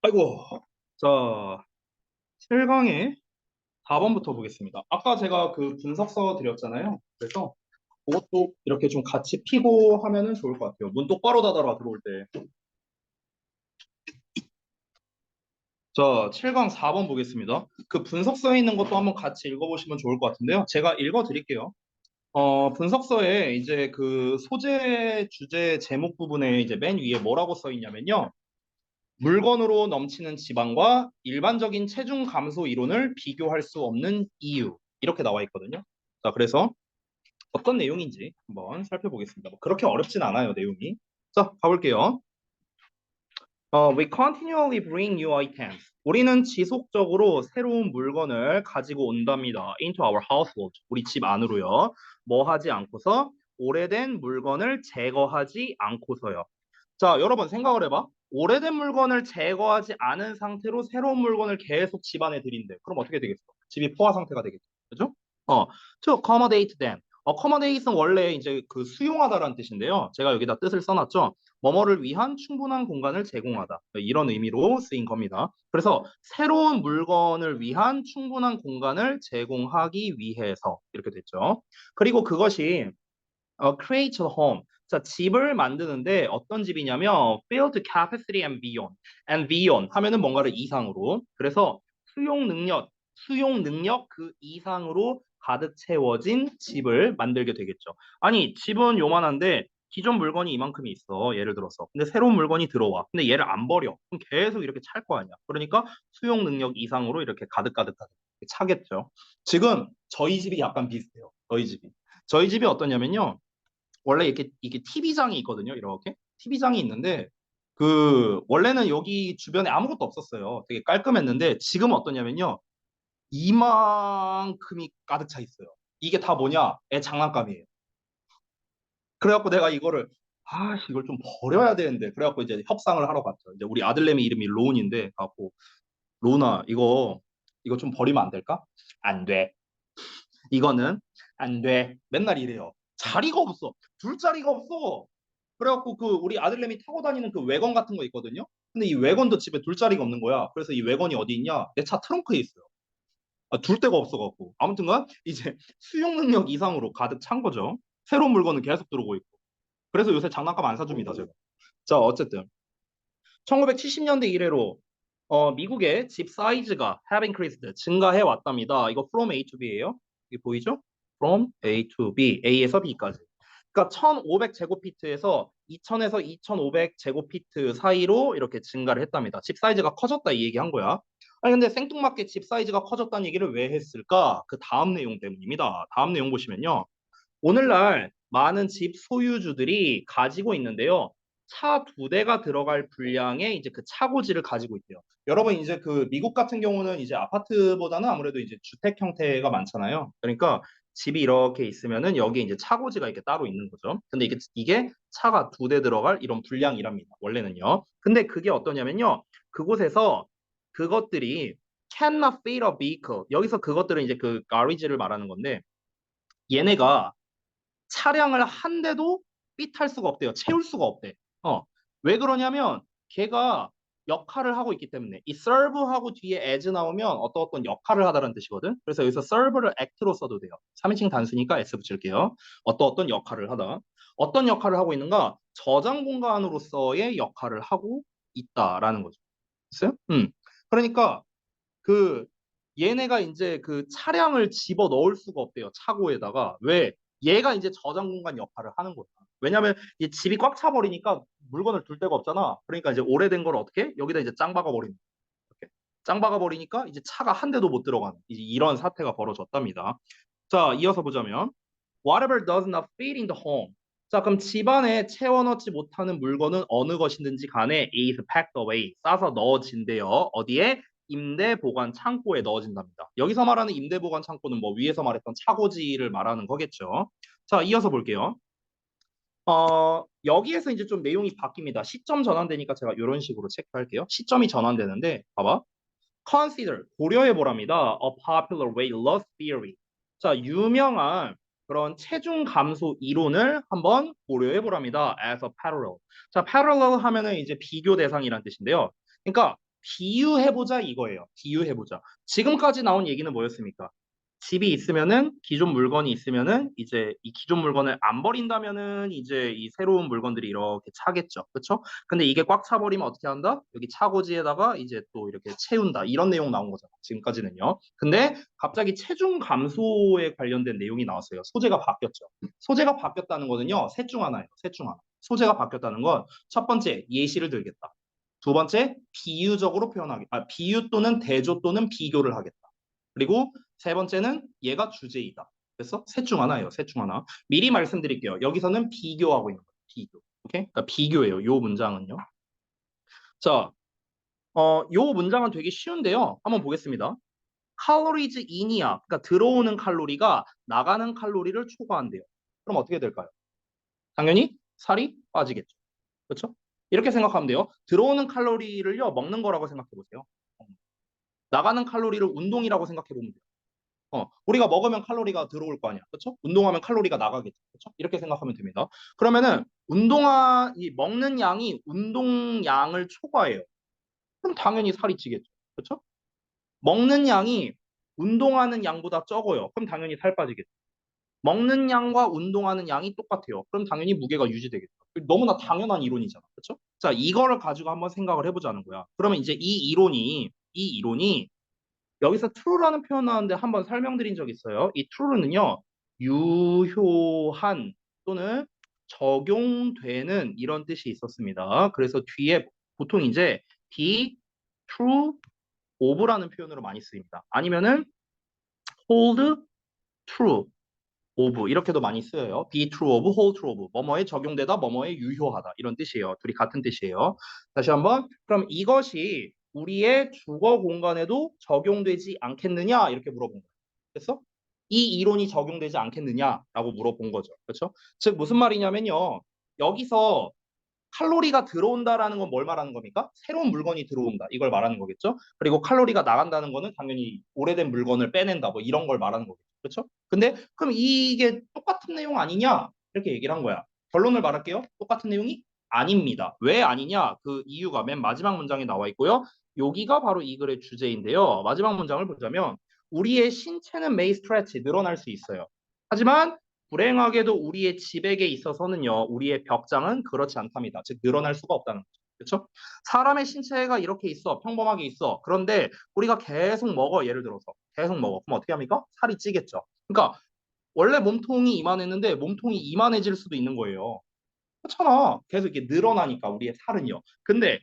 아이고. 자, 7강의 4번부터 보겠습니다. 아까 제가 그 분석서 드렸잖아요. 그래서 그것도 이렇게 좀 같이 피고 하면은 좋을 것 같아요. 눈 똑바로 닫아라, 들어올 때. 자, 7강 4번 보겠습니다. 그 분석서에 있는 것도 한번 같이 읽어보시면 좋을 것 같은데요. 제가 읽어드릴게요. 분석서에 이제 그 소재, 주제, 제목 부분에 이제 맨 위에 뭐라고 써 있냐면요. 물건으로 넘치는 지방과 일반적인 체중 감소 이론을 비교할 수 없는 이유. 이렇게 나와 있거든요. 자, 그래서 어떤 내용인지 한번 살펴보겠습니다. 뭐 그렇게 어렵진 않아요, 내용이. 자, 가볼게요. We continually bring new items. 우리는 지속적으로 새로운 물건을 가지고 온답니다. Into our household. 우리 집 안으로요. 뭐 하지 않고서 오래된 물건을 제거하지 않고서요. 자, 여러분 생각을 해봐. 오래된 물건을 제거하지 않은 상태로 새로운 물건을 계속 집안에 들인대. 그럼 어떻게 되겠어? 집이 포화 상태가 되겠죠. 그죠? To accommodate them. accommodate는 원래 이제 그 수용하다라는 뜻인데요. 제가 여기다 뜻을 써놨죠. 뭐뭐를 위한 충분한 공간을 제공하다. 이런 의미로 쓰인 겁니다. 그래서 새로운 물건을 위한 충분한 공간을 제공하기 위해서 이렇게 됐죠. 그리고 그것이 create a home. 자, 집을 만드는데 어떤 집이냐면 fill the capacity and beyond 하면은 뭔가를 이상으로. 그래서 수용 능력 그 이상으로 가득 채워진 집을 만들게 되겠죠. 아니, 집은 요만한데 기존 물건이 이만큼이 있어. 예를 들어서. 근데 새로운 물건이 들어와. 근데 얘를 안 버려. 그럼 계속 이렇게 찰 거 아니야. 그러니까 수용 능력 이상으로 이렇게 가득가득하게 차겠죠. 지금 저희 집이 약간 비슷해요. 저희 집이 어떠냐면요. 원래 이렇게 TV장이 있거든요. 이렇게 TV장이 있는데 그 원래는 여기 주변에 아무것도 없었어요. 되게 깔끔했는데 지금 어떠냐면요. 이만큼이 가득 차 있어요. 이게 다 뭐냐? 애 장난감이에요. 그래갖고 내가 이걸 좀 버려야 되는데 그래갖고 이제 협상을 하러 갔죠. 이제 우리 아들내미 이름이 로운인데 갖고 로운아 이거 좀 버리면 안 될까? 안 돼. 이거는 안 돼. 맨날 이래요. 자리가 없어. 둘 자리가 없어. 그래갖고 그 우리 아들내미 타고 다니는 그 외건 같은 거 있거든요. 근데 이 외건도 집에 둘 자리가 없는 거야. 그래서 이 외건이 어디 있냐? 내 차 트렁크에 있어요. 둘 데가 없어갖고. 아무튼간 이제 수용 능력 이상으로 가득 찬 거죠. 새로운 물건은 계속 들어오고 있고. 그래서 요새 장난감 안 사줍니다, 제가. 자, 어쨌든 1970년대 이래로 미국의 집 사이즈가 have increased 증가해 왔답니다. 이거 from A to B예요. 이게 보이죠? from A to B, A에서 B까지. 그러니까 1500제곱피트에서 2000에서 2500제곱피트 사이로 이렇게 증가를 했답니다. 집 사이즈가 커졌다 이 얘기 한 거야. 아니 근데 생뚱맞게 집 사이즈가 커졌다는 얘기를 왜 했을까? 그 다음 내용 때문입니다. 다음 내용 보시면요. 오늘날 많은 집 소유주들이 가지고 있는데요. 차 두 대가 들어갈 분량의 이제 그 차고지를 가지고 있대요. 여러분 이제 그 미국 같은 경우는 이제 아파트보다는 아무래도 이제 주택 형태가 많잖아요. 그러니까 집이 이렇게 있으면은 여기에 이제 차고지가 이렇게 따로 있는 거죠. 근데 이게 차가 두 대 들어갈 이런 분량이랍니다. 원래는요. 근데 그게 어떠냐면요. 그곳에서 그것들이 cannot fit a vehicle. 여기서 그것들은 이제 그 garage를 말하는 건데 얘네가 차량을 한 대도 삐탈 수가 없대요. 채울 수가 없대. 어. 왜 그러냐면 걔가 역할을 하고 있기 때문에 이 serve하고 뒤에 as 나오면 어떤 역할을 하다라는 뜻이거든. 그래서 여기서 serve를 act로 써도 돼요. 3인칭 단수니까 s 붙일게요. 어떤 역할을 하다. 어떤 역할을 하고 있는가? 저장 공간으로서의 역할을 하고 있다라는 거죠. 됐어요? 그러니까 그 얘네가 이제 그 차량을 집어 넣을 수가 없대요. 차고에다가. 왜? 얘가 이제 저장 공간 역할을 하는 거야. 왜냐면 이 집이 꽉 차버리니까 물건을 둘 데가 없잖아. 그러니까 이제 오래된 걸 어떻게? 여기다 이제 짱 박아버리는 거야. 이렇게. 짱 박아버리니까 이제 차가 한 대도 못 들어가는 이제 이런 사태가 벌어졌답니다. 자, 이어서 보자면 whatever does not fit in the home. 자, 그럼 집안에 채워넣지 못하는 물건은 어느 것이든지 간에 is packed away. 싸서 넣어진대요. 어디에? 임대 보관 창고에 넣어진답니다. 여기서 말하는 임대 보관 창고는 뭐 위에서 말했던 차고지를 말하는 거겠죠. 자, 이어서 볼게요. 여기에서 이제 좀 내용이 바뀝니다. 시점 전환되니까 제가 이런 식으로 체크할게요. 시점이 전환되는데, 봐봐. Consider, 고려해 보랍니다. A popular weight loss theory. 자, 유명한 그런 체중 감소 이론을 한번 고려해 보랍니다. As a parallel. 자, parallel 하면은 이제 비교 대상이란 뜻인데요. 그러니까 비유해보자 이거예요. 비유해보자. 지금까지 나온 얘기는 뭐였습니까? 집이 있으면은 기존 물건이 있으면은 이제 이 기존 물건을 안 버린다면은 이제 이 새로운 물건들이 이렇게 차겠죠. 그렇죠? 근데 이게 꽉 차버리면 어떻게 한다? 여기 차고지에다가 이제 또 이렇게 채운다. 이런 내용 나온 거잖아. 지금까지는요. 근데 갑자기 체중 감소에 관련된 내용이 나왔어요. 소재가 바뀌었죠. 소재가 바뀌었다는 거는요. 셋 중 하나예요. 셋 중 하나. 소재가 바뀌었다는 건 첫 번째 예시를 들겠다. 두 번째 비유적으로 표현하겠다. 비유 또는 대조 또는 비교를 하겠다. 그리고 세 번째는 얘가 주제이다. 그래서 셋 중 하나예요. 셋 중 하나. 미리 말씀드릴게요. 여기서는 비교하고 있는 거예요. 비교. 오케이? 그러니까 비교예요. 요 문장은요. 자, 요 문장은 되게 쉬운데요. 한번 보겠습니다. 칼로리즈 인이야. 그러니까 들어오는 칼로리가 나가는 칼로리를 초과한대요. 그럼 어떻게 될까요? 당연히 살이 빠지겠죠. 그렇죠? 이렇게 생각하면 돼요. 들어오는 칼로리를요, 먹는 거라고 생각해 보세요. 나가는 칼로리를 운동이라고 생각해 보면 돼요. 우리가 먹으면 칼로리가 들어올 거 아니야. 그렇죠? 운동하면 칼로리가 나가겠죠. 그렇죠? 이렇게 생각하면 됩니다. 그러면은 이 먹는 양이 운동량을 초과해요. 그럼 당연히 살이 찌겠죠. 그렇죠? 먹는 양이 운동하는 양보다 적어요. 그럼 당연히 살 빠지겠죠. 먹는 양과 운동하는 양이 똑같아요. 그럼 당연히 무게가 유지되겠죠. 너무나 당연한 이론이잖아. 그렇죠? 자, 이거를 가지고 한번 생각을 해보자는 거야. 그러면 이제 이 이론이 여기서 true라는 표현 나왔는데 한번 설명드린 적 있어요. 이 true는요, 유효한 또는 적용되는 이런 뜻이 있었습니다. 그래서 뒤에 보통 이제 be true of라는 표현으로 많이 쓰입니다. 아니면은 hold true of 이렇게도 많이 쓰여요. be true of, hold true of. 뭐뭐에 적용되다, 뭐뭐에 유효하다. 이런 뜻이에요. 둘이 같은 뜻이에요. 다시 한번. 그럼 이것이 우리의 주거 공간에도 적용되지 않겠느냐? 이렇게 물어본 거예요. 그래서 이 이론이 적용되지 않겠느냐라고 물어본 거죠. 그렇죠? 즉 무슨 말이냐면요. 여기서 칼로리가 들어온다라는 건 뭘 말하는 겁니까? 새로운 물건이 들어온다. 이걸 말하는 거겠죠? 그리고 칼로리가 나간다는 거는 당연히 오래된 물건을 빼낸다. 뭐 이런 걸 말하는 거겠죠. 그렇죠? 근데 그럼 이게 똑같은 내용 아니냐? 이렇게 얘기를 한 거야. 결론을 말할게요. 똑같은 내용이 아닙니다. 왜 아니냐? 그 이유가 맨 마지막 문장에 나와 있고요. 여기가 바로 이 글의 주제인데요. 마지막 문장을 보자면 우리의 신체는 may stretch 늘어날 수 있어요. 하지만 불행하게도 우리의 지백에 있어서는요, 우리의 벽장은 그렇지 않답니다. 즉, 늘어날 수가 없다는 거죠. 그렇죠? 사람의 신체가 이렇게 있어, 평범하게 있어. 그런데 우리가 계속 먹어, 예를 들어서. 계속 먹어. 그럼 어떻게 합니까? 살이 찌겠죠. 그러니까, 원래 몸통이 이만했는데 몸통이 이만해질 수도 있는 거예요. 그렇잖아. 계속 이렇게 늘어나니까, 우리의 살은요. 근데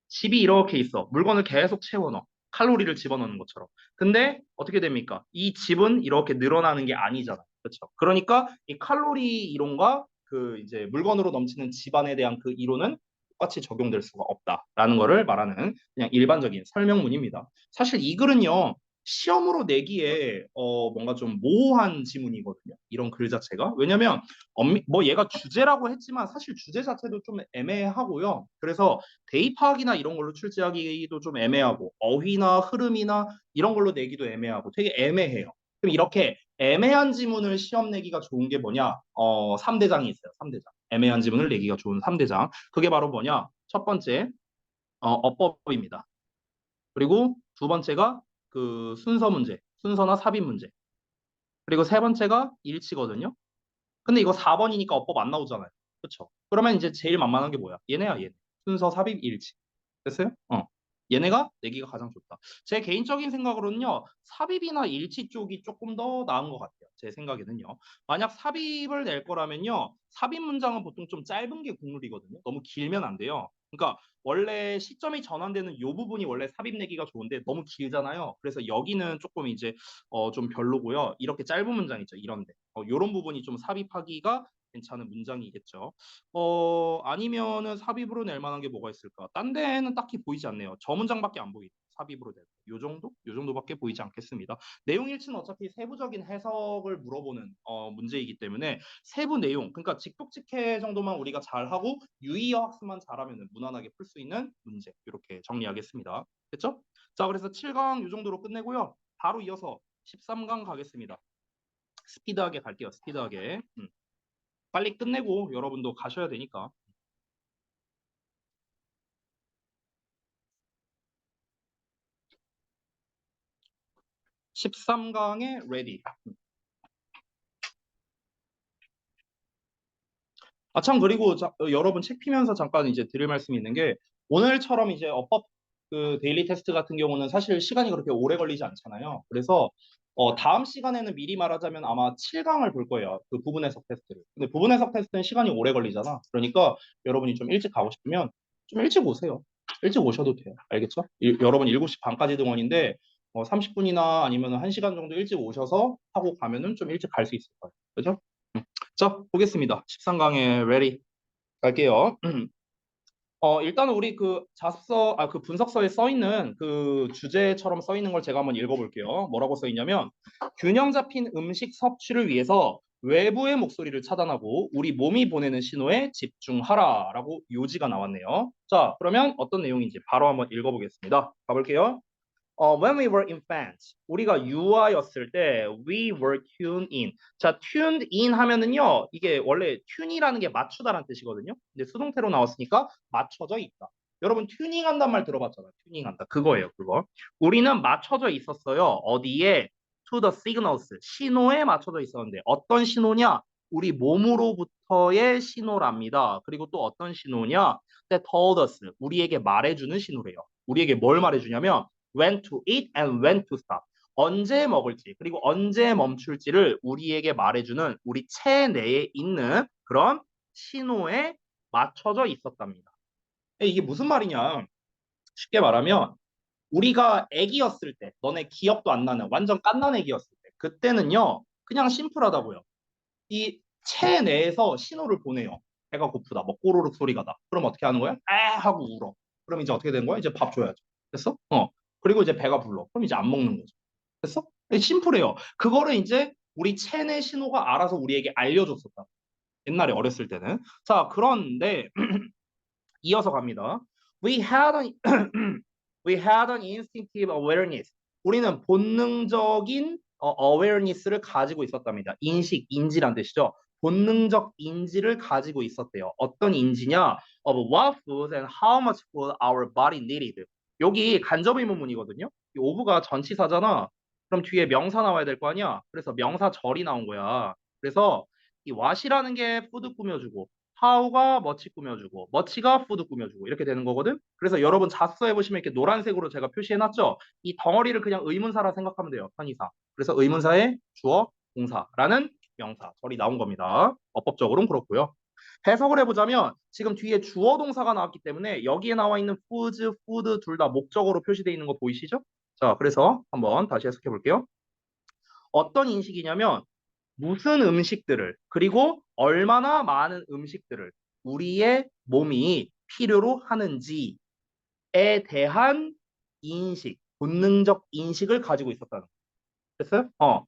집이 이렇게 있어. 물건을 계속 채워넣어. 칼로리를 집어넣는 것처럼. 근데 어떻게 됩니까? 이 집은 이렇게 늘어나는 게 아니잖아. 그렇죠? 그러니까 이 칼로리 이론과 그 이제 물건으로 넘치는 집안에 대한 그 이론은 똑같이 적용될 수가 없다라는 거를 말하는 그냥 일반적인 설명문입니다. 사실 이 글은요. 시험으로 내기에 뭔가 좀 모호한 지문이거든요. 이런 글 자체가. 왜냐면 뭐 얘가 주제라고 했지만 사실 주제 자체도 좀 애매하고요. 그래서 대입학이나 이런 걸로 출제하기도 좀 애매하고 어휘나 흐름이나 이런 걸로 내기도 애매하고 되게 애매해요. 그럼 이렇게 애매한 지문을 시험 내기가 좋은 게 뭐냐? 3대장이 있어요. 3대장. 애매한 지문을 내기가 좋은 3대장. 그게 바로 뭐냐? 첫 번째, 어법입니다. 그리고 두 번째가 그 순서 문제, 순서나 삽입 문제. 그리고 세 번째가 일치거든요. 근데 이거 4번이니까 어법 안 나오잖아요. 그렇죠? 그러면 이제 제일 만만한 게 뭐야? 얘네야, 얘네. 순서, 삽입, 일치. 됐어요? 얘네가 내기가 가장 좋다. 제 개인적인 생각으로는요, 삽입이나 일치 쪽이 조금 더 나은 것 같아요. 제 생각에는요. 만약 삽입을 낼 거라면요, 삽입 문장은 보통 좀 짧은 게 국룰이거든요. 너무 길면 안 돼요. 그러니까 원래 시점이 전환되는 이 부분이 원래 삽입 내기가 좋은데 너무 길잖아요. 그래서 여기는 조금 이제 좀 별로고요. 이렇게 짧은 문장 있죠. 이런데. 이런 부분이 좀 삽입하기가 괜찮은 문장이겠죠. 아니면은 삽입으로 낼 만한 게 뭐가 있을까? 딴 데는 딱히 보이지 않네요. 저 문장밖에 안 보이죠. 삽입으로 낼. 요 정도? 요 정도밖에 보이지 않겠습니다. 내용 일치는 어차피 세부적인 해석을 물어보는 문제이기 때문에 세부 내용, 그러니까 직독직해 정도만 우리가 잘하고 유의어 학습만 잘하면 무난하게 풀 수 있는 문제. 이렇게 정리하겠습니다. 됐죠? 자, 그래서 7강 요 정도로 끝내고요. 바로 이어서 13강 가겠습니다. 스피드하게 갈게요. 스피드하게. 빨리 끝내고 여러분도 가셔야 되니까. 13강의 ready. 아, 참, 그리고 여러분 책 피면서 잠깐 이제 드릴 말씀이 있는 게, 오늘처럼 이제 어법 그 데일리 테스트 같은 경우는 사실 시간이 그렇게 오래 걸리지 않잖아요. 그래서 다음 시간에는 미리 말하자면 아마 7강을 볼 거예요. 그 부분 해석 테스트를. 근데 부분 해석 테스트는 시간이 오래 걸리잖아. 그러니까 여러분이 좀 일찍 가고 싶으면 좀 일찍 오세요. 일찍 오셔도 돼요. 알겠죠? 여러분 7시 반까지 등원인데 30분이나 아니면 1시간 정도 일찍 오셔서 하고 가면은 좀 일찍 갈 수 있을 거예요. 그죠? 자, 보겠습니다. 13강의 ready 갈게요. 일단은 우리 그 자습서, 그 분석서에 써 있는 그 주제처럼 써 있는 걸 제가 한번 읽어볼게요. 뭐라고 써 있냐면, 균형 잡힌 음식 섭취를 위해서 외부의 목소리를 차단하고 우리 몸이 보내는 신호에 집중하라라고 요지가 나왔네요. 자, 그러면 어떤 내용인지 바로 한번 읽어보겠습니다. 가볼게요. When we were infants, 우리가 유아였을 때 we were tuned in. 자, tuned in 하면은요, 이게 원래 tune이라는 게 맞추다라는 뜻이거든요. 근데 수동태로 나왔으니까 맞춰져 있다. 여러분 튜닝 한단 말 들어봤잖아요. 튜닝 한다. 그거예요, 그거. 우리는 맞춰져 있었어요. 어디에? To the signals. 신호에 맞춰져 있었는데 어떤 신호냐? 우리 몸으로부터의 신호랍니다. 그리고 또 어떤 신호냐? That told us. 우리에게 말해주는 신호래요. 우리에게 뭘 말해주냐면 when to eat and when to stop. 언제 먹을지 그리고 언제 멈출지를 우리에게 말해주는 우리 체내에 있는 그런 신호에 맞춰져 있었답니다. 이게 무슨 말이냐? 쉽게 말하면 우리가 애기였을 때, 너네 기억도 안 나는 완전 갓난 애기였을 때, 그때는요 그냥 심플하다고요. 이 체내에서 신호를 보내요. 배가 고프다, 뭐 꼬르륵 소리가 나. 그럼 어떻게 하는 거야? 에 하고 울어. 그럼 이제 어떻게 된 거야? 이제 밥 줘야죠. 됐어? 그리고 이제 배가 불러. 그럼 이제 안 먹는 거죠. 됐어? 심플해요. 그거를 이제 우리 체내 신호가 알아서 우리에게 알려줬었다. 옛날에 어렸을 때는. 자, 그런데 이어서 갑니다. We had an, we had an instinctive awareness. 우리는 본능적인 awareness를 가지고 있었답니다. 인식, 인지란 뜻이죠. 본능적 인지를 가지고 있었대요. 어떤 인지냐? Of what food and how much food our body needed. 여기 간접 의문문이거든요. 이 오브가 전치사잖아. 그럼 뒤에 명사 나와야 될 거 아니야? 그래서 명사절이 나온 거야. 그래서 이 what이라는 게 푸드 꾸며주고 how가 머치 꾸며주고 머치가 푸드 꾸며주고 이렇게 되는 거거든. 그래서 여러분 자습서 해보시면 이렇게 노란색으로 제가 표시해놨죠. 이 덩어리를 그냥 의문사라 생각하면 돼요. 편의사. 그래서 의문사의 주어, 동사라는 명사 절이 나온 겁니다. 어법적으로는 그렇고요. 해석을 해보자면 지금 뒤에 주어 동사가 나왔기 때문에 여기에 나와 있는 foods, food 둘 다 목적어로 표시되어 있는 거 보이시죠? 자, 그래서 한번 다시 해석해 볼게요. 어떤 인식이냐면 무슨 음식들을 그리고 얼마나 많은 음식들을 우리의 몸이 필요로 하는지에 대한 인식, 본능적 인식을 가지고 있었다는 거예요. 됐어요?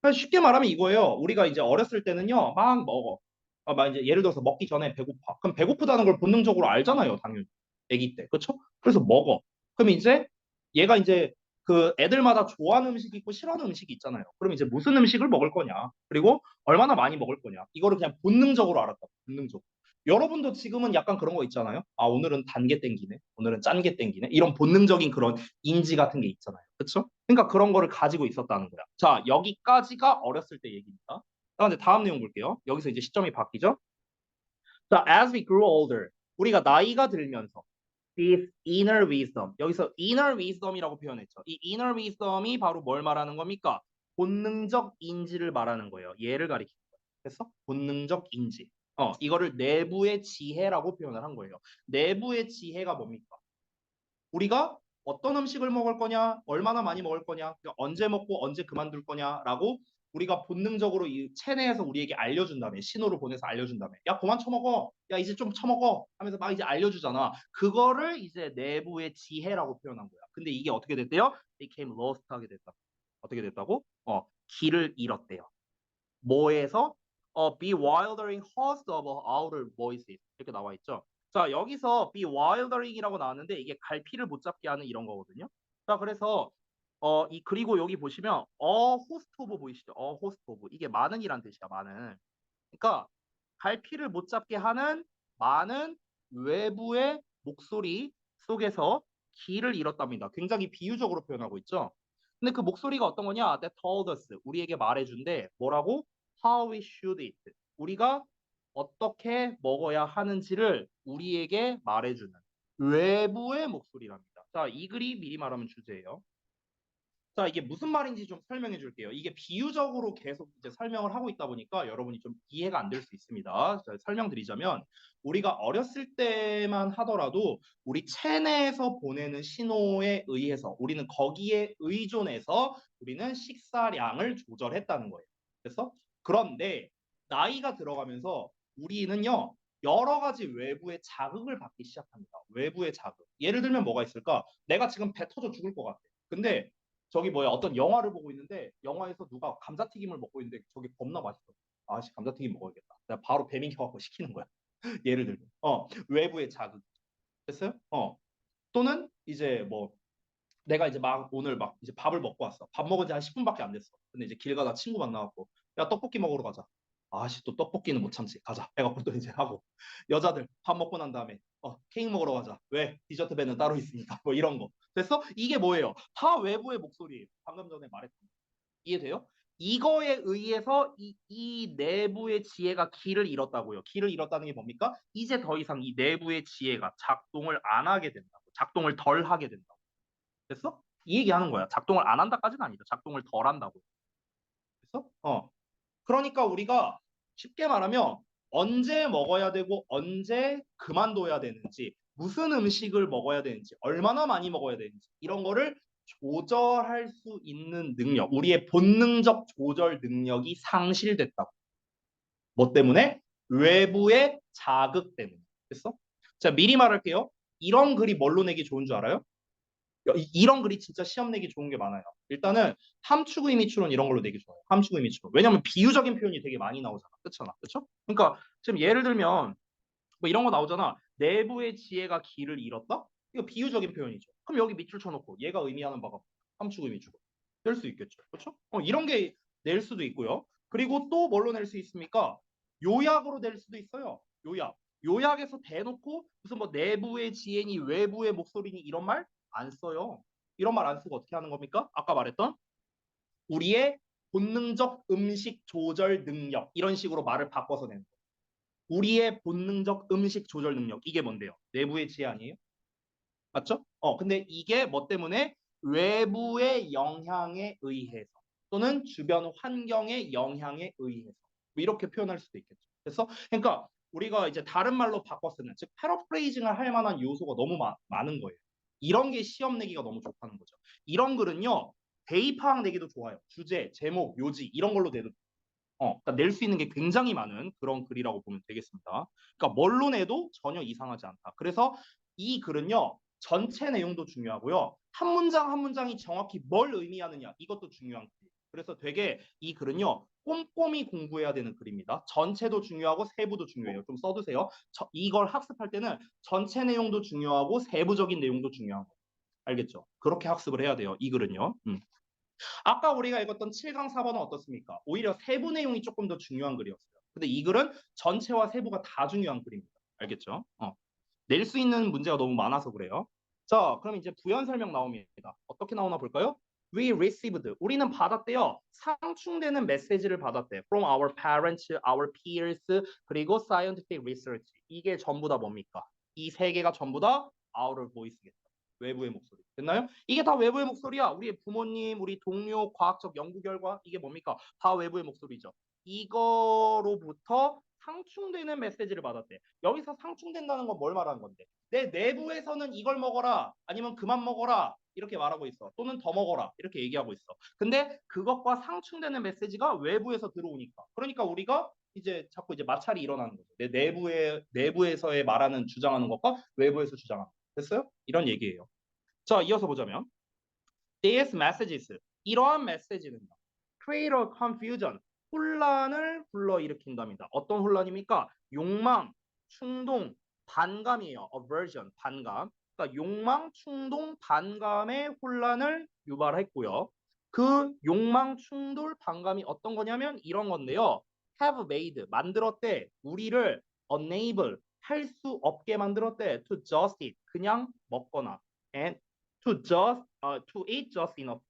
그래서 쉽게 말하면 이거예요. 우리가 이제 어렸을 때는요, 막 먹어. 막 이제 예를 들어서 먹기 전에 배고파. 그럼 배고프다는 걸 본능적으로 알잖아요, 당연히. 아기 때. 그렇죠? 그래서 먹어. 그럼 이제 얘가 이제 그 애들마다 좋아하는 음식이 있고 싫어하는 음식이 있잖아요. 그럼 이제 무슨 음식을 먹을 거냐? 그리고 얼마나 많이 먹을 거냐? 이거를 그냥 본능적으로 알았다. 본능적으로. 여러분도 지금은 약간 그런 거 있잖아요. 아, 오늘은 단 게 땡기네. 오늘은 짠 게 땡기네. 이런 본능적인 그런 인지 같은 게 있잖아요. 그렇죠? 그러니까 그런 거를 가지고 있었다는 거야. 자, 여기까지가 어렸을 때 얘기입니다. 자, 이제 다음 내용 볼게요. 여기서 이제 시점이 바뀌죠. 자, as we grew older, 우리가 나이가 들면서 this inner wisdom, 여기서 inner wisdom이라고 표현했죠. 이 inner wisdom이 바로 뭘 말하는 겁니까? 본능적 인지를 말하는 거예요. 얘를 가리키는 거예요. 됐어? 본능적 인지. 이거를 내부의 지혜라고 표현을 한 거예요. 내부의 지혜가 뭡니까? 우리가 어떤 음식을 먹을 거냐, 얼마나 많이 먹을 거냐, 그러니까 언제 먹고 언제 그만둘 거냐라고 우리가 본능적으로 이 체내에서 우리에게 알려준 다음에 신호를 보내서 알려준 다음에 야 그만 처먹어, 야 이제 좀 처먹어 하면서 막 이제 알려주잖아. 그거를 이제 내부의 지혜라고 표현한 거야. 근데 이게 어떻게 됐대요? became lost 하게 됐다. 어떻게 됐다고? 길을 잃었대요. 뭐에서 bewildering host of outer voices 이렇게 나와 있죠. 자, 여기서 bewildering이라고 나왔는데 이게 갈피를 못 잡게 하는 이런 거거든요. 자, 그래서 그리고 여기 보시면 host of 보이시죠? host of 이게 많은이란 뜻이야. 많은. 그러니까 갈피를 못 잡게 하는 많은 외부의 목소리 속에서 길을 잃었답니다. 굉장히 비유적으로 표현하고 있죠. 근데 그 목소리가 어떤 거냐? That told us. 우리에게 말해준대. 뭐라고? How we should eat. 우리가 어떻게 먹어야 하는지를 우리에게 말해주는 외부의 목소리랍니다. 자, 이 글이 미리 말하면 주제예요. 자, 이게 무슨 말인지 좀 설명해 줄게요. 이게 비유적으로 계속 이제 설명을 하고 있다 보니까 여러분이 좀 이해가 안 될 수 있습니다. 자, 설명드리자면 우리가 어렸을 때만 하더라도 우리 체내에서 보내는 신호에 의해서 우리는 거기에 의존해서 우리는 식사량을 조절했다는 거예요. 그래서 그런데 나이가 들어가면서 우리는요 여러 가지 외부의 자극을 받기 시작합니다. 외부의 자극. 예를 들면 뭐가 있을까? 내가 지금 배 터져 죽을 것 같아. 근데 저기 뭐야 어떤 영화를 보고 있는데 영화에서 누가 감자튀김을 먹고 있는데 저기 겁나 맛있어. 아씨 감자튀김 먹어야겠다. 내가 바로 배민 켜갖고 시키는 거야. 예를 들면 외부의 자극 됐어요? 또는 이제 뭐 내가 이제 막 오늘 막 이제 밥을 먹고 왔어. 밥 먹은 지 한 10분밖에 안 됐어. 근데 이제 길 가다 친구 만나갖고 야 떡볶이 먹으러 가자. 아씨 또 떡볶이는 못 참지. 가자. 해갖고 또 이제 하고 여자들 밥 먹고 난 다음에 케이크 먹으러 가자. 왜? 디저트 배는 따로 있으니까. 뭐 이런 거. 됐어? 이게 뭐예요? 다 외부의 목소리예요. 방금 전에 말했던 거. 이해돼요? 이거에 의해서 이 내부의 지혜가 길을 잃었다고요. 길을 잃었다는 게 뭡니까? 이제 더 이상 이 내부의 지혜가 작동을 안 하게 된다고. 작동을 덜 하게 된다고. 됐어? 이 얘기하는 거야. 작동을 안 한다까지는 아니다. 작동을 덜 한다고. 됐어? 그러니까 우리가 쉽게 말하면 언제 먹어야 되고 언제 그만둬야 되는지, 무슨 음식을 먹어야 되는지, 얼마나 많이 먹어야 되는지 이런 거를 조절할 수 있는 능력, 우리의 본능적 조절 능력이 상실됐다고. 뭐 때문에? 외부의 자극 때문에. 됐어? 자, 미리 말할게요. 이런 글이 뭘로 내기 좋은 줄 알아요? 이런 글이 진짜 시험 내기 좋은 게 많아요. 일단은 함축 의미 추론 이런 걸로 내기 좋아요. 함축 의미 추론. 왜냐면 비유적인 표현이 되게 많이 나오잖아. 그렇잖아. 그렇죠? 그러니까 지금 예를 들면 뭐 이런 거 나오잖아. 내부의 지혜가 길을 잃었다? 이거 비유적인 표현이죠. 그럼 여기 밑줄 쳐놓고 얘가 의미하는 바가 함축 의미 추론. 될 수 있겠죠. 그렇죠? 이런 게 낼 수도 있고요. 그리고 또 뭘로 낼 수 있습니까? 요약으로 낼 수도 있어요. 요약. 요약에서 대놓고 무슨 뭐 내부의 지혜니 외부의 목소리니 이런 말 안 써요. 이런 말 안 쓰고 어떻게 하는 겁니까? 아까 말했던 우리의 본능적 음식 조절 능력 이런 식으로 말을 바꿔서 내는 거예요. 우리의 본능적 음식 조절 능력 이게 뭔데요? 내부의 지혜 아니에요? 맞죠? 근데 이게 뭐 때문에 외부의 영향에 의해서 또는 주변 환경의 영향에 의해서 뭐 이렇게 표현할 수도 있겠죠. 그래서 그러니까 우리가 이제 다른 말로 바꿔 쓰는 즉 패러프레이징을 할 만한 요소가 너무 많은 거예요. 이런 게 시험 내기가 너무 좋다는 거죠. 이런 글은요. 대입 파악 내기도 좋아요. 주제, 제목, 요지 이런 걸로 내도 그러니까 낼 수 있는 게 굉장히 많은 그런 글이라고 보면 되겠습니다. 그러니까 뭘로 내도 전혀 이상하지 않다. 그래서 이 글은요. 전체 내용도 중요하고요. 한 문장 한 문장이 정확히 뭘 의미하느냐 이것도 중요한 글이에요. 그래서 되게 이 글은요. 꼼꼼히 공부해야 되는 글입니다. 전체도 중요하고 세부도 중요해요. 좀 써두세요. 이걸 학습할 때는 전체 내용도 중요하고 세부적인 내용도 중요한 거예요. 알겠죠? 그렇게 학습을 해야 돼요. 이 글은요. 아까 우리가 읽었던 7강 4번은 어떻습니까? 오히려 세부 내용이 조금 더 중요한 글이었어요. 근데 이 글은 전체와 세부가 다 중요한 글입니다. 알겠죠? 낼 수 있는 문제가 너무 많아서 그래요. 자, 그럼 이제 부연 설명 나옵니다. 어떻게 나오나 볼까요? We received. 우리는 받았대요. 상충되는 메시지를 받았대. From our parents, our peers, 그리고 scientific research. 이게 전부 다 뭡니까? 이 세 개가 전부 다 outer voice겠죠. 외부의 목소리. 됐나요? 이게 다 외부의 목소리야. 우리의 부모님, 우리 동료, 과학적 연구 결과 이게 뭡니까? 다 외부의 목소리죠. 이거로부터 상충되는 메시지를 받았대. 여기서 상충된다는 건 뭘 말하는 건데? 내 내부에서는 이걸 먹어라. 아니면 그만 먹어라. 이렇게 말하고 있어. 또는 더 먹어라. 이렇게 얘기하고 있어. 근데 그것과 상충되는 메시지가 외부에서 들어오니까. 그러니까 우리가 이제 자꾸 이제 마찰이 일어나는 거죠. 내 내부에서의 말하는 주장하는 것과 외부에서 주장하는 것. 됐어요? 이런 얘기예요. 자, 이어서 보자면 these messages 이러한 메시지는 create a confusion 혼란을 불러일으킨답니다. 어떤 혼란입니까? 욕망, 충동, 반감이에요. aversion, 반감. 그러니까 욕망, 충동, 반감의 혼란을 유발했고요. 그 욕망, 충돌, 반감이 어떤 거냐면 이런 건데요. have made, 만들었대. 우리를 unable, 할 수 없게 만들었대. to just eat, 그냥 먹거나. and to eat just enough.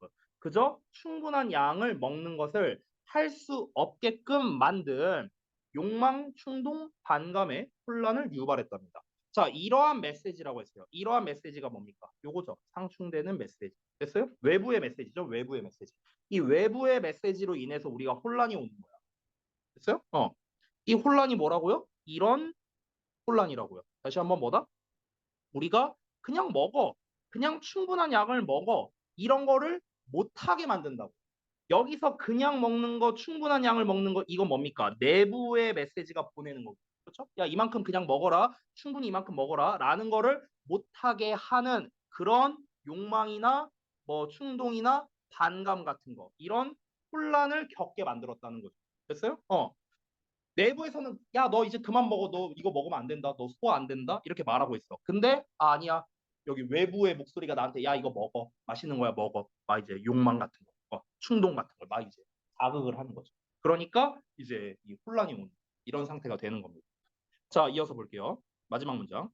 그저 충분한 양을 먹는 것을 할 수 없게끔 만든 욕망, 충동, 반감의 혼란을 유발했답니다. 자, 이러한 메시지라고 했어요. 이러한 메시지가 뭡니까? 요거죠. 상충되는 메시지. 됐어요? 외부의 메시지죠. 외부의 메시지. 이 외부의 메시지로 인해서 우리가 혼란이 오는 거야. 됐어요? 이 혼란이 뭐라고요? 이런 혼란이라고요. 다시 한번 뭐다? 우리가 그냥 먹어. 그냥 충분한 양을 먹어. 이런 거를 못하게 만든다고. 여기서 그냥 먹는 거, 충분한 양을 먹는 거, 이건 뭡니까? 내부의 메시지가 보내는 거고. 그렇죠? 야, 이만큼 그냥 먹어라. 충분히 이만큼 먹어라. 라는 거를 못하게 하는 그런 욕망이나 뭐 충동이나 반감 같은 거. 이런 혼란을 겪게 만들었다는 거죠. 됐어요? 내부에서는 야, 너 이제 그만 먹어. 너 이거 먹으면 안 된다. 너 소화 안 된다. 이렇게 말하고 있어. 근데 아니야. 여기 외부의 목소리가 나한테 야, 이거 먹어. 맛있는 거야, 먹어. 막 이제 욕망 같은 거, 충동 같은 걸 막 이제 자극을 하는 거죠. 그러니까 이제 이 혼란이 오는 이런 상태가 되는 겁니다. 자, 이어서 볼게요. 마지막 문장.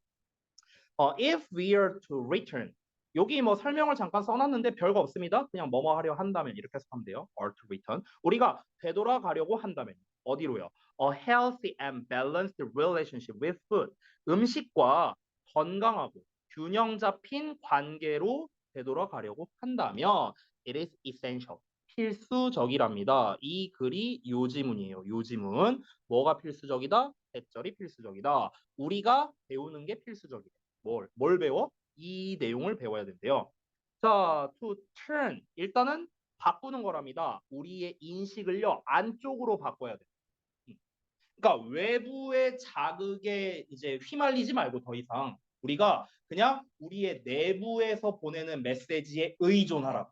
If we are to return. 여기 뭐 설명을 잠깐 써놨는데 별거 없습니다. 그냥 뭐뭐 하려 한다면 이렇게 해석하면 돼요. Or to return. 우리가 되돌아가려고 한다면 어디로요? A healthy and balanced relationship with food. 음식과 건강하고 균형 잡힌 관계로 되돌아가려고 한다면 it is essential. 필수적이랍니다. 이 글이 요지문이에요. 요지문. 뭐가 필수적이다? 대절이 필수적이다. 우리가 배우는 게 필수적이다. 뭘 배워? 이 내용을 배워야 된대요. 자, to turn. 일단은 바꾸는 거랍니다. 우리의 인식을요, 안쪽으로 바꿔야 돼. 그러니까 외부의 자극에 이제 휘말리지 말고 더 이상 우리가 그냥 우리의 내부에서 보내는 메시지에 의존하라.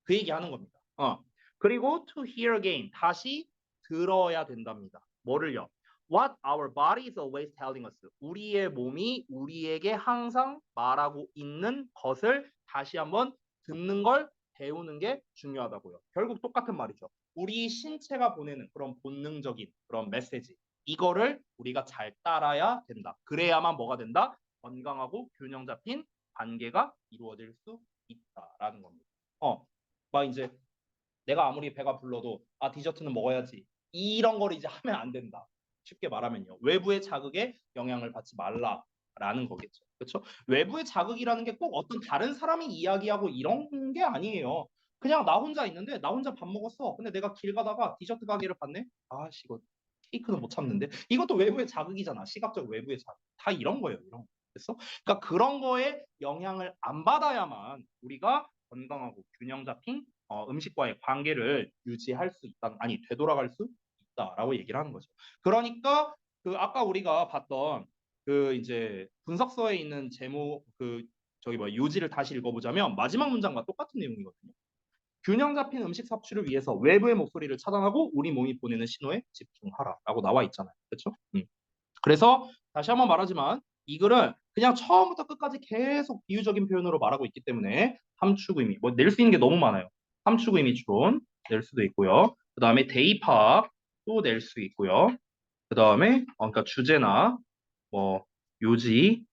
그 얘기 하는 겁니다. 그리고 to hear again. 다시 들어야 된답니다. 뭐를요? What our body is always telling us. 우리의 몸이 우리에게 항상 말하고 있는 것을 다시 한번 듣는 걸 배우는 게 중요하다고요. 결국 똑같은 말이죠. 우리 신체가 보내는 그런 본능적인 그런 메시지. 이거를 우리가 잘 따라야 된다. 그래야만 뭐가 된다? 건강하고 균형 잡힌 관계가 이루어질 수 있다라는 겁니다. 막 이제 내가 아무리 배가 불러도 아 디저트는 먹어야지 이런 걸 이제 하면 안 된다. 쉽게 말하면요. 외부의 자극에 영향을 받지 말라라는 거겠죠. 그렇죠? 외부의 자극이라는 게 꼭 어떤 다른 사람이 이야기하고 이런 게 아니에요. 그냥 나 혼자 있는데 나 혼자 밥 먹었어. 근데 내가 길 가다가 디저트 가게를 봤네. 아씨 이거 케이크는 못 참는데. 이것도 외부의 자극이잖아. 시각적 외부의 자극. 다 이런 거예요. 이런 거. 됐어? 그러니까 그런 거에 영향을 안 받아야만 우리가 건강하고 균형 잡힌 음식과의 관계를 유지할 수 있다, 아니 되돌아갈 수 있다라고 얘기를 하는 거죠. 그러니까 그 아까 우리가 봤던 그 이제 분석서에 있는 제목 그 저기 뭐 요지를 다시 읽어보자면 마지막 문장과 똑같은 내용이거든요. 균형 잡힌 음식 섭취를 위해서 외부의 목소리를 차단하고 우리 몸이 보내는 신호에 집중하라라고 나와 있잖아요. 그렇죠? 그래서 다시 한번 말하지만 이 글은 그냥 처음부터 끝까지 계속 비유적인 표현으로 말하고 있기 때문에 함축 의미, 뭐 낼 수 있는 게 너무 많아요. 함축 의미 추론 낼 수도 있고요. 그 다음에 대입학도 낼 수 있고요. 그 다음에 그러니까 주제나 뭐 요지,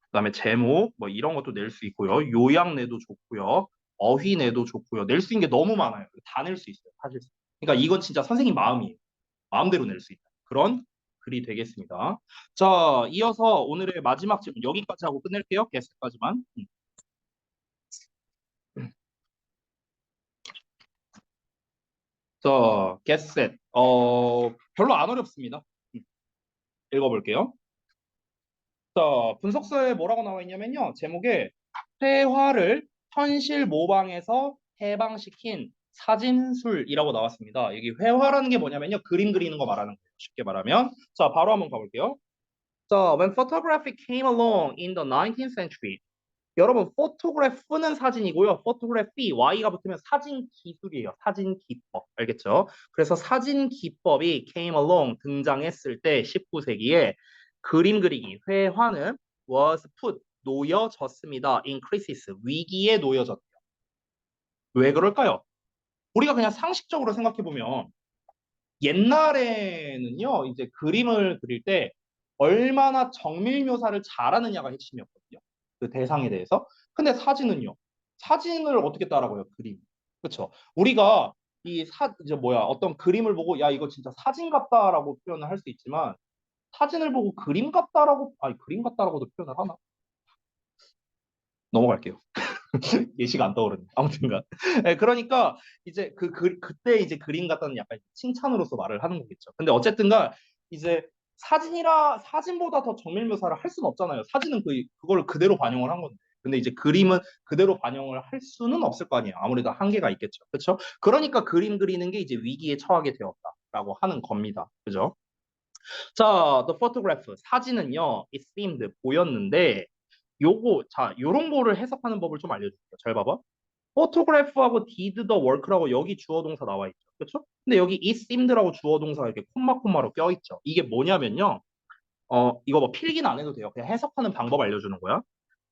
그다음에 제목 뭐 이런 것도 낼 수 있고요. 요약 내도 좋고요. 어휘 내도 좋고요. 낼 수 있는 게 너무 많아요. 다 낼 수 있어요. 사실. 그러니까 이건 진짜 선생님 마음이에요. 마음대로 낼 수 있다. 그런 글이 되겠습니다. 자, 이어서 오늘의 마지막 질문 여기까지 하고 끝낼게요. 개수까지만. 자, 개셋. 별로 안 어렵습니다. 읽어볼게요. 자, 분석서에 뭐라고 나와 있냐면요. 제목에 회화를 현실 모방에서 해방시킨 사진술이라고 나왔습니다. 여기 회화라는 게 뭐냐면요. 그림 그리는 거 말하는 거예요. 쉽게 말하면. 자, 바로 한번 가볼게요. 자, when photography came along in the 19th century. 여러분, 포토그래프는 사진이고요. 포토그래피, Y가 붙으면 사진 기술이에요. 사진 기법. 알겠죠? 그래서 사진 기법이 came along, 등장했을 때 19세기에 그림 그리기, 회화는 was put, 놓여졌습니다. in crisis, 위기에 놓여졌대요. 왜 그럴까요? 우리가 그냥 상식적으로 생각해보면 옛날에는요, 이제 그림을 그릴 때 얼마나 정밀 묘사를 잘하느냐가 핵심이었거든요. 그 대상에 대해서. 근데 사진은요. 사진을 어떻게 따라가요? 그림. 그쵸? 우리가 이제 뭐야, 어떤 그림을 보고, 야, 이거 진짜 사진 같다라고 표현을 할 수 있지만, 사진을 보고 그림 같다라고, 아니, 그림 같다라고도 표현을 하나? 넘어갈게요. 예시가 안 떠오르네. 아무튼간. 네, 그러니까 이제 그때 이제 그림 같다는 약간 칭찬으로서 말을 하는 거겠죠. 근데 어쨌든간 이제 사진보다 더 정밀 묘사를 할 수는 없잖아요. 사진은 그걸 그대로 반영을 한 건데. 근데 이제 그림은 그대로 반영을 할 수는 없을 거 아니에요. 아무래도 한계가 있겠죠. 그렇죠? 그러니까 그림 그리는 게 이제 위기에 처하게 되었다라고 하는 겁니다. 그죠? 자, the photograph 사진은요, it seemed 보였는데 자, 요런 거를 해석하는 법을 좀 알려줄게요. 잘 봐봐. 포토그래프하고 did the work라고 여기 주어 동사 나와 있죠. 그렇죠? 근데 여기 it seemed라고 주어 동사가 이렇게 콤마콤마로 껴 있죠. 이게 뭐냐면요. 이거 뭐 필기는 안 해도 돼요. 그냥 해석하는 방법 알려주는 거야.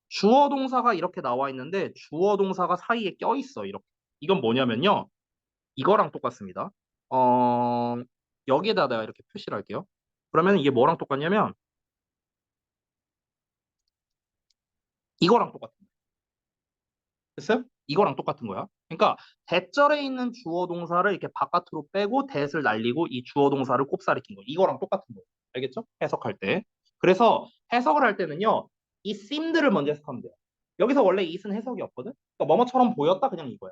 주어 동사가 이렇게 나와 있는데 주어 동사가 사이에 껴 있어. 이렇게. 이건 뭐냐면요. 이거랑 똑같습니다. 어, 여기에다 내가 이렇게 표시를 할게요. 그러면 이게 뭐랑 똑같냐면 이거랑 똑같아요. 됐어요? 이거랑 똑같은 거야. 그러니까 대절에 있는 주어 동사를 이렇게 바깥으로 빼고 대을 날리고 이 주어 동사를 곱살이 낀 거. 이거랑 똑같은 거예요. 알겠죠? 해석할 때. 그래서 해석을 할 때는요. 이 seemed를 먼저 해석하면 돼요. 여기서 원래 it은 해석이 없거든. 그러니까 뭐뭐처럼 보였다 그냥 이거야.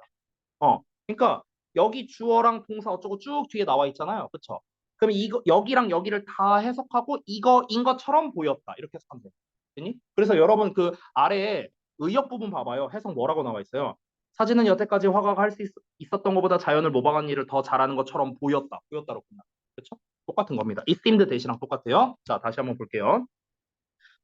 그러니까 여기 주어랑 동사 어쩌고 쭉 뒤에 나와 있잖아요. 그쵸? 그럼 이거 여기랑 여기를 다 해석하고 이거인 것처럼 보였다. 이렇게 해석하면 돼요. 됐니? 그래서 여러분 그 아래에 의역 부분 봐봐요. 해석 뭐라고 나와 있어요? 사진은 여태까지 화가가 할 수 있었던 것보다 자연을 모방한 일을 더 잘하는 것처럼 보였다. 보였다로 끝나. 그렇죠? 똑같은 겁니다. it seemed 대시랑 똑같아요. 자, 다시 한번 볼게요.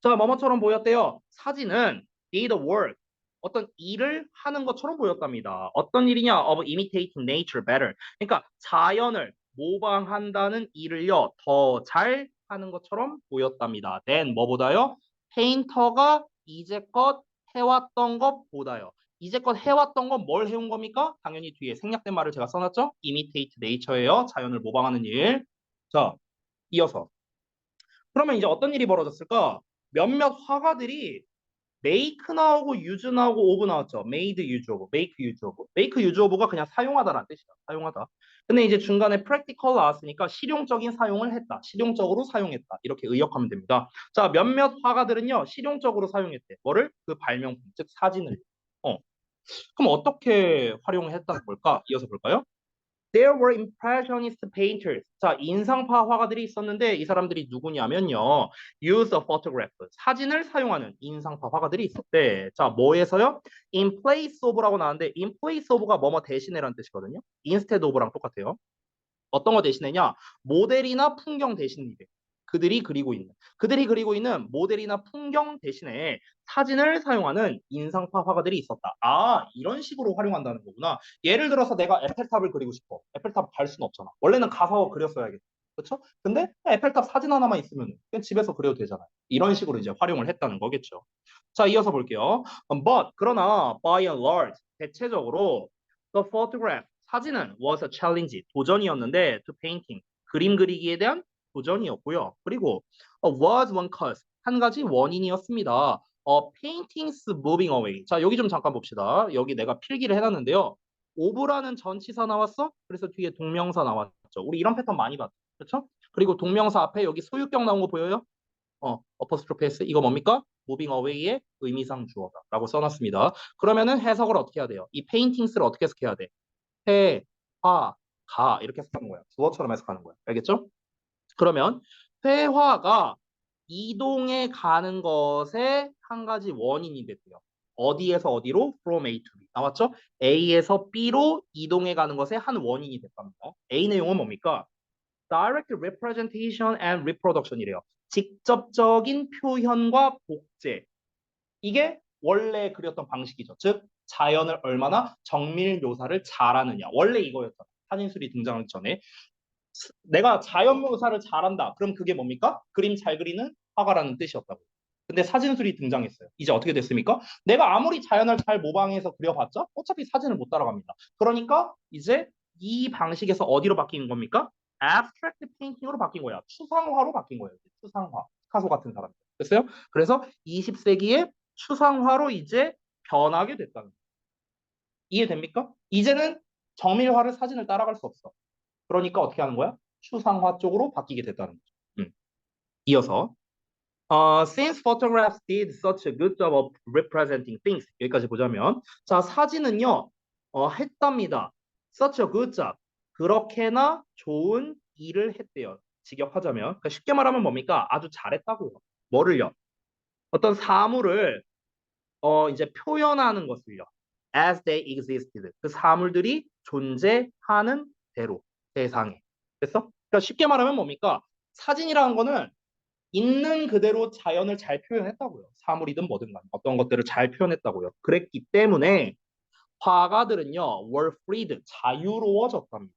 자, 뭐뭐처럼 보였대요. 사진은 did work. 어떤 일을 하는 것처럼 보였답니다. 어떤 일이냐? Of imitating nature better. 그러니까 자연을 모방한다는 일을요, 더 잘 하는 것처럼 보였답니다. then 뭐보다요? 페인터가 이제껏 해왔던 것보다요. 이제껏 해왔던 건 뭘 해온 겁니까? 당연히 뒤에 생략된 말을 제가 써놨죠? imitate nature예요. 자연을 모방하는 일. 자, 이어서. 그러면 이제 어떤 일이 벌어졌을까? 몇몇 화가들이 make 나오고 use 나오고 of 나왔죠. made use of, make use of. make use of가 그냥 사용하다라는 뜻이야. 사용하다. 근데 이제 중간에 practical 나왔으니까 실용적인 사용을 했다. 실용적으로 사용했다. 이렇게 의역하면 됩니다. 자, 몇몇 화가들은요. 실용적으로 사용했대. 뭐를? 그 발명품, 즉 사진을. 어. 그럼 어떻게 활용했다는 걸까? 이어서 볼까요? There were impressionist painters. 자, 인상파 화가들이 있었는데 이 사람들이 누구냐면요. Use a photograph. 사진을 사용하는 인상파 화가들이 있었대. 자, 뭐에서요? In place of라고 나왔는데 in place of가 뭐뭐 대신에라는 뜻이거든요. instead of랑 똑같아요. 어떤 거 대신에냐? 모델이나 풍경 대신이래. 그들이 그리고 있는 모델이나 풍경 대신에 사진을 사용하는 인상파 화가들이 있었다. 아, 이런 식으로 활용한다는 거구나. 예를 들어서 내가 에펠탑을 그리고 싶어. 에펠탑 갈 수는 없잖아. 원래는 가서 그렸어야겠죠. 그렇죠? 근데 에펠탑 사진 하나만 있으면 그냥 집에서 그려도 되잖아요. 이런 식으로 이제 활용을 했다는 거겠죠. 자, 이어서 볼게요. 그러나 by and large 대체적으로 the photograph 사진은 was a challenge 도전이었는데 to painting 그림 그리기에 대한 도전이었고요. 그리고 was one cause 한 가지 원인이었습니다. paintings moving away. 자, 여기 좀 잠깐 봅시다. 여기 내가 필기를 해놨는데요. of라는 전치사 나왔어? 그래서 뒤에 동명사 나왔죠. 우리 이런 패턴 많이 봤죠. 그렇죠? 그리고 동명사 앞에 여기 소유격 나온 거 보여요? 어퍼스트로피 S 이거 뭡니까? moving away의 의미상 주어다라고 써놨습니다. 그러면은 해석을 어떻게 해야 돼요? 이 paintings를 어떻게 해석해야 돼? 해, 화, 가 이렇게 해석하는 거야. 주어처럼 해석하는 거야. 알겠죠? 그러면 회화가 이동해 가는 것의 한 가지 원인이 됐고요. 어디에서 어디로? From A to B. 나왔죠? A에서 B로 이동해 가는 것의 한 원인이 됐답니다. A 내용은 뭡니까? Direct representation and reproduction이래요. 직접적인 표현과 복제. 이게 원래 그렸던 방식이죠. 즉 자연을 얼마나 정밀 묘사를 잘하느냐. 원래 이거였잖아. 사진술이 등장하기 전에 내가 자연 묘사를 잘한다. 그럼 그게 뭡니까? 그림 잘 그리는 화가라는 뜻이었다고. 근데 사진술이 등장했어요. 이제 어떻게 됐습니까? 내가 아무리 자연을 잘 모방해서 그려봤자 어차피 사진을 못 따라갑니다. 그러니까 이제 이 방식에서 어디로 바뀐 겁니까? abstract painting으로 바뀐 거야. 추상화로 바뀐 거예요. 추상화. 피카소 같은 사람. 됐어요? 그래서 20세기에 추상화로 이제 변하게 됐다는 거예요. 이해됩니까? 이제는 정밀화를 사진을 따라갈 수 없어. 그러니까 어떻게 하는 거야? 추상화 쪽으로 바뀌게 됐다는 거죠. 이어서 since photographs did such a good job of representing things 여기까지 보자면 자 사진은요 했답니다. such a good job 그렇게나 좋은 일을 했대요. 직역하자면 그러니까 쉽게 말하면 뭡니까? 아주 잘했다고요. 뭐를요? 어떤 사물을 이제 표현하는 것을요. as they existed 그 사물들이 존재하는 대로 세상에 됐어? 그러니까 쉽게 말하면 뭡니까? 사진이라는 거는 있는 그대로 자연을 잘 표현했다고요. 사물이든 뭐든 간에 어떤 것들을 잘 표현했다고요. 그랬기 때문에 화가들은요, were freed, 자유로워졌답니다.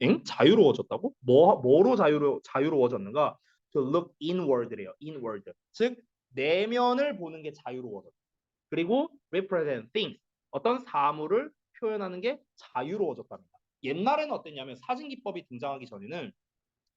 엥? 자유로워졌다고? 뭐로 자유로워졌는가? To look inward래요. inward. 즉, 내면을 보는 게 자유로워졌다. 그리고 represent things, 어떤 사물을 표현하는 게 자유로워졌답니다. 옛날에는 어땠냐면 사진 기법이 등장하기 전에는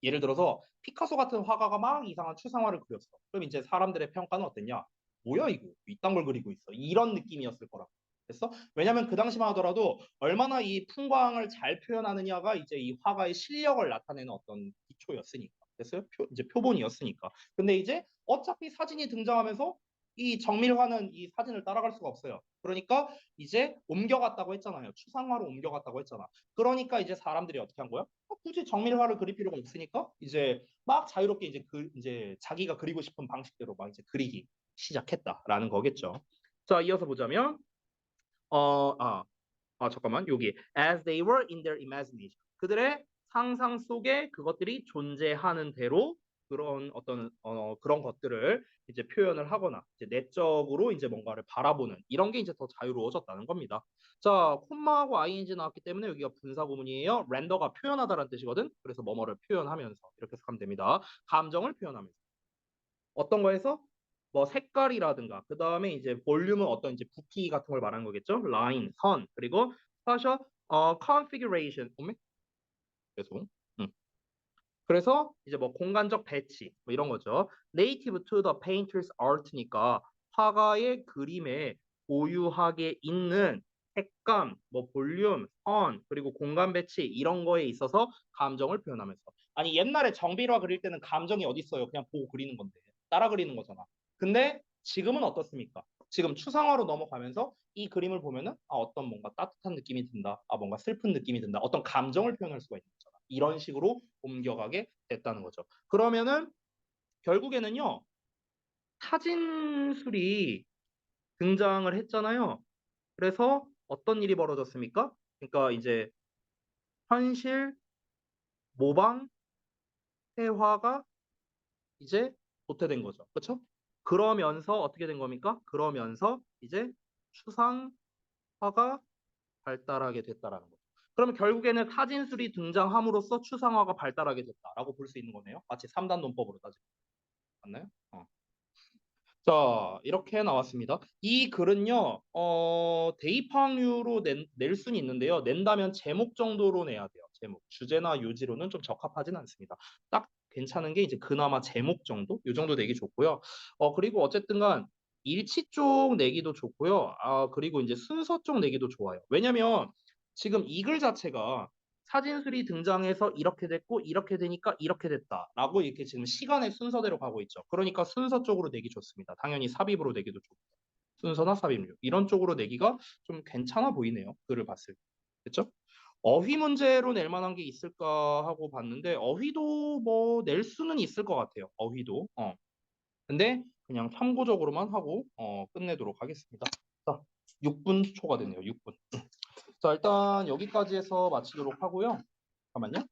예를 들어서 피카소 같은 화가가 막 이상한 추상화를 그렸어. 그럼 이제 사람들의 평가는 어땠냐? 뭐야 이거? 이딴 걸 그리고 있어. 이런 느낌이었을 거라고. 됐어? 왜냐면 그 당시만 하더라도 얼마나 이 풍광을 잘 표현하느냐가 이제 이 화가의 실력을 나타내는 어떤 기초였으니까. 됐어요? 이제 표본이었으니까. 근데 이제 어차피 사진이 등장하면서 이 정밀화는 이 사진을 따라갈 수가 없어요. 그러니까 이제 옮겨갔다고 했잖아요. 추상화로 옮겨갔다고 했잖아. 그러니까 이제 사람들이 어떻게 한 거야? 굳이 정밀화를 그릴 필요가 없으니까 이제 막 자유롭게 이제 자기가 그리고 싶은 방식대로 막 이제 그리기 시작했다라는 거겠죠. 자, 이어서 보자면 잠깐만 여기 as they were in their imagination 그들의 상상 속에 그것들이 존재하는 대로 그런 어떤 그런 것들을 이제 표현을 하거나 이제 내적으로 이제 뭔가를 바라보는 이런 게 이제 더 자유로워졌다는 겁니다. 자, 콤마하고 ing 나왔기 때문에 여기가 분사 구문이에요. 렌더가 표현하다라는 뜻이거든. 그래서 뭐뭐를 표현하면서 이렇게 해석하면 됩니다. 감정을 표현하면서. 어떤 거에서 뭐 색깔이라든가 그 다음에 이제 볼륨은 어떤 이제 부피 같은 걸 말하는 거겠죠. 라인, 선 그리고 스파셜 configuration. 죄송. 음. 그래서 이제 뭐 공간적 배치 뭐 이런 거죠. Native to the painter's art니까 화가의 그림에 고유하게 있는 색감, 뭐 볼륨, 선, 그리고 공간 배치 이런 거에 있어서 감정을 표현하면서. 아니 옛날에 정비화 그릴 때는 감정이 어디 있어요? 그냥 보고 그리는 건데 따라 그리는 거잖아. 근데 지금은 어떻습니까? 지금 추상화로 넘어가면서 이 그림을 보면은 어떤 뭔가 따뜻한 느낌이 든다. 뭔가 슬픈 느낌이 든다. 어떤 감정을 표현할 수가 있는 거잖아. 이런 식으로 옮겨가게 됐다는 거죠. 그러면은 결국에는요. 사진술이 등장을 했잖아요. 그래서 어떤 일이 벌어졌습니까? 그러니까 이제 현실 모방 회화가 이제 도태된 거죠. 그렇죠? 그러면서 어떻게 된 겁니까? 그러면서 이제 추상화가 발달하게 됐다라는 거죠. 그러면 결국에는 사진술이 등장함으로써 추상화가 발달하게 됐다라고 볼 수 있는 거네요. 마치 3단 논법으로 따지면. 맞나요? 자, 이렇게 나왔습니다. 이 글은요, 대입항유로 낼 수는 있는데요. 낸다면 제목 정도로 내야 돼요. 제목. 주제나 요지로는 좀 적합하진 않습니다. 딱 괜찮은 게 이제 그나마 제목 정도? 요 정도 내기 좋고요. 그리고 어쨌든 간 일치 쪽 내기도 좋고요. 그리고 이제 순서 쪽 내기도 좋아요. 왜냐면 지금 이 글 자체가 사진술이 등장해서 이렇게 됐고 이렇게 되니까 이렇게 됐다라고 이렇게 지금 시간의 순서대로 가고 있죠. 그러니까 순서 쪽으로 내기 좋습니다. 당연히 삽입으로 내기도 좋고 순서나 삽입류 이런 쪽으로 내기가 좀 괜찮아 보이네요. 글을 봤을 때. 그렇죠? 어휘 문제로 낼 만한 게 있을까 하고 봤는데 어휘도 뭐 낼 수는 있을 것 같아요. 어휘도. 근데 그냥 참고적으로만 하고 끝내도록 하겠습니다. 자, 6분 초가 됐네요. 6분. 자, 일단 여기까지 해서 마치도록 하고요. 잠깐만요.